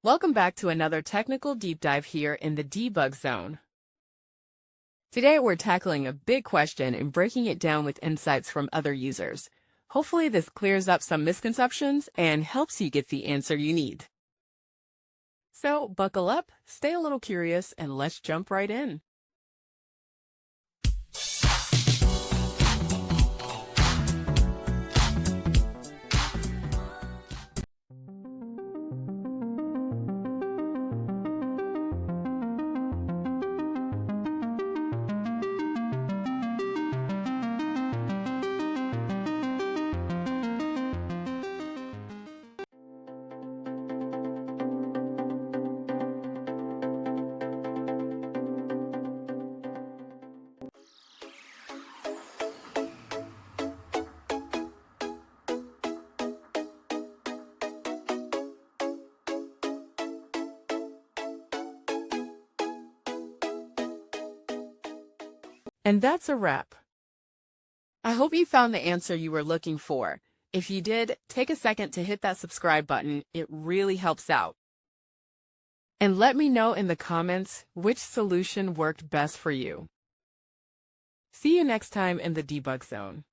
Welcome back to another technical deep dive here in the debug zone. Today we're tackling a big question and breaking it down with insights from other users. Hopefully this clears up some misconceptions and helps you get the answer you need. So buckle up, stay a little curious, and let's jump right in. And that's a wrap. I hope you found the answer you were looking for. If you did, take a second to hit that subscribe button. It really helps out. And let me know in the comments which solution worked best for you. See you next time in the debug zone.